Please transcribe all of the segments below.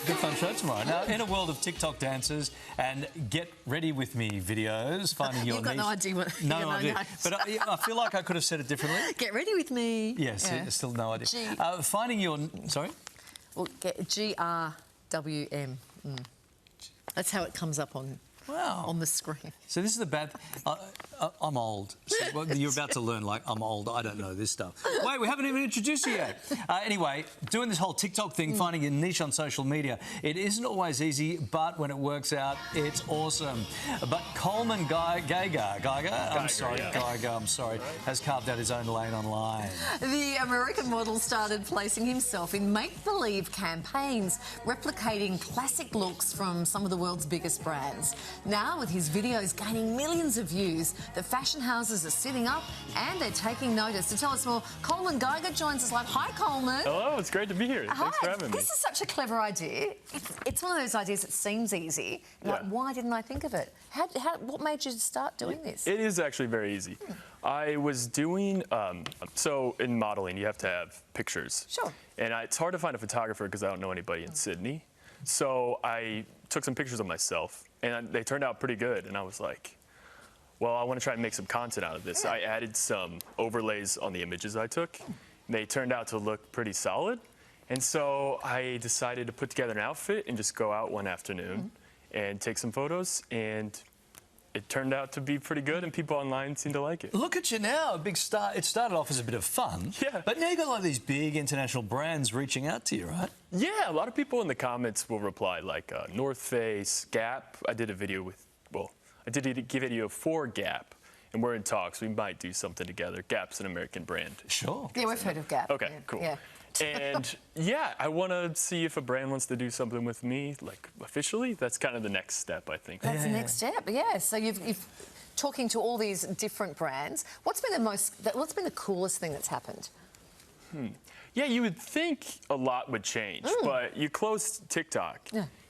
good fun show tomorrow. Now, in a world of TikTok dances and get ready with me videos, finding your You've got niche. no idea what... No idea. But I feel like I could have said it differently. Get ready with me. Yes, yeah. Still no idea. Finding your... Sorry? Well, GRWM. That's how it comes up on... Wow. On the screen. So this is the bad... I'm old. So, well, you're about to learn, like, I'm old, I don't know this stuff. Wait, we haven't even introduced you yet. Anyway, doing this whole TikTok thing, finding your niche on social media, it isn't always easy, but when it works out, it's awesome. But Coleman Gager, has carved out his own lane online. The American model started placing himself in make-believe campaigns, replicating classic looks from some of the world's biggest brands. Now, with his videos gaining millions of views, the fashion houses are sitting up and they're taking notice. To tell us more, Coleman Gager joins us live. Hi, Coleman. Hello, it's great to be here. Hi. Thanks for having me. This is such a clever idea. It's one of those ideas that seems easy. Like, why didn't I think of it? What made you start doing this? It is actually very easy. I was doing... so, in modeling, you have to have pictures. Sure. And it's hard to find a photographer because I don't know anybody in Sydney. So I took some pictures of myself, and they turned out pretty good. And I was like, well, I want to try and make some content out of this. I added some overlays on the images I took. They turned out to look pretty solid. And so I decided to put together an outfit and just go out one afternoon and take some photos. And it turned out to be pretty good, and people online seem to like it. Look at you now, a big start. It started off as a bit of fun. Yeah. But now you've got like these big international brands reaching out to you, right? Yeah, a lot of people in the comments will reply, like North Face, Gap. I did a video with, well, I did a video for Gap, and we're in talks. We might do something together. Gap's an American brand. Sure. Yeah, we've heard of Gap. Okay, cool. Yeah. And yeah, I want to see if a brand wants to do something with me, like officially. That's kind of the next step, I think. That's the next step, yeah. So you've talking to all these different brands. What's been the coolest thing that's happened? Yeah, you would think a lot would change, but you close TikTok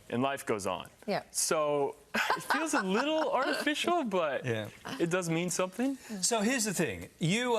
and life goes on. Yeah. So it feels a little artificial, but it does mean something. So here's the thing. You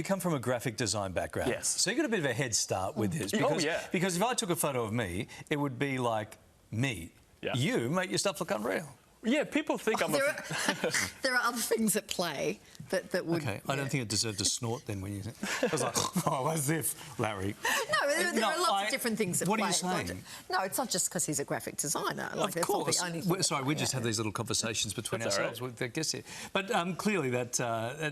come from a graphic design background. Yes. So you got a bit of a head start with this. Because, because if I took a photo of me, it would be like me. Yeah. You make your stuff look unreal. Yeah, people think I'm there are other things at play that would... OK, I don't think it deserved a snort then when you... I was like, oh, what's this, Larry? No, there are lots of different things at play. What are you saying? No, it's not just because he's a graphic designer. Like, of course. Sorry, we just have these little conversations between ourselves with the guests here. But clearly that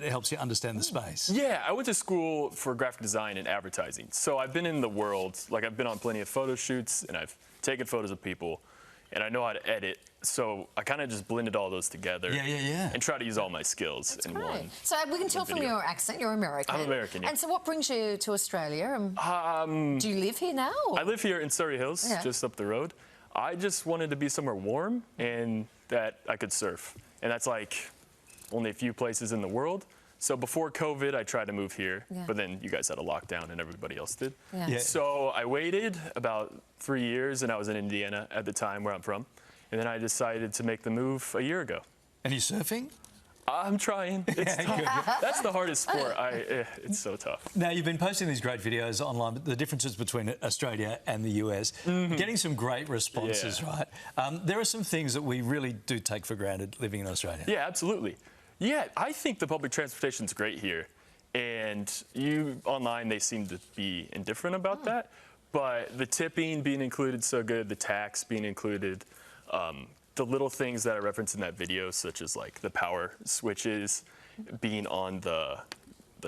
helps you understand the space. Yeah, I went to school for graphic design and advertising. So I've been in the world, like I've been on plenty of photo shoots, and I've taken photos of people, and I know how to edit. So I kind of just blended all those together and try to use all my skills in one. So we can tell from your accent you're American. I'm American, yeah. And so what brings you to Australia? Do you live here now? Or? I live here in Surrey Hills, just up the road. I just wanted to be somewhere warm and that I could surf. And that's like only a few places in the world. So before COVID, I tried to move here, but then you guys had a lockdown and everybody else did. So I waited about 3 years, and I was in Indiana at the time where I'm from. And then I decided to make the move a year ago. And you surfing? I'm trying. It's tough. That's the hardest sport. It's so tough. Now, you've been posting these great videos online, but the differences between Australia and the US, getting some great responses, right? There are some things that we really do take for granted living in Australia. Yeah, absolutely. Yeah, I think the public transportation's great here. And online, they seem to be indifferent about that. But the tipping being included so good, the tax being included, the little things that I referenced in that video, such as like the power switches being on the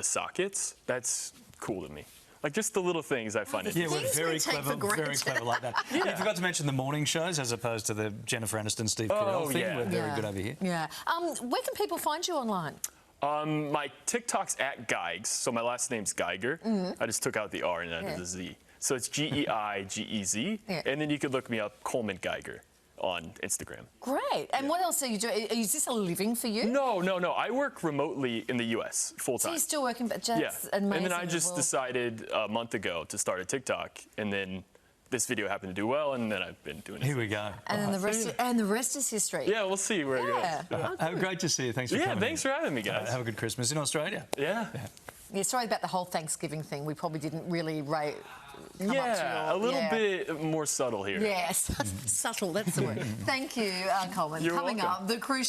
sockets, that's cool to me. Like just the little things I find interesting. Yeah, we're very clever like that. You forgot to mention the morning shows as opposed to the Jennifer Aniston, Steve Carell thing. We're very good over here. Yeah. Where can people find you online? My TikTok's @Geigs, so my last name's Geiger. I just took out the R and added the Z. So it's Geigez, and then you could look me up, Coleman Gager, on Instagram. Great. And what else are you doing? Is this a living for you? No. I work remotely in the US full time. So you're still working, but just amazing. And then I just decided a month ago to start a TikTok, and then this video happened to do well, and then I've been doing it. Here we go. And then the rest is history. Yeah, we'll see where it goes. Great to see you. Thanks for coming. Yeah, thanks for having me, guys. Have a good Christmas in Australia. Yeah. Yeah, sorry about the whole Thanksgiving thing. We probably didn't really come up to Yeah, your, a little bit more subtle here. Yes, subtle, that's the word. Thank you, Coleman. You're Coming welcome. up, the cruise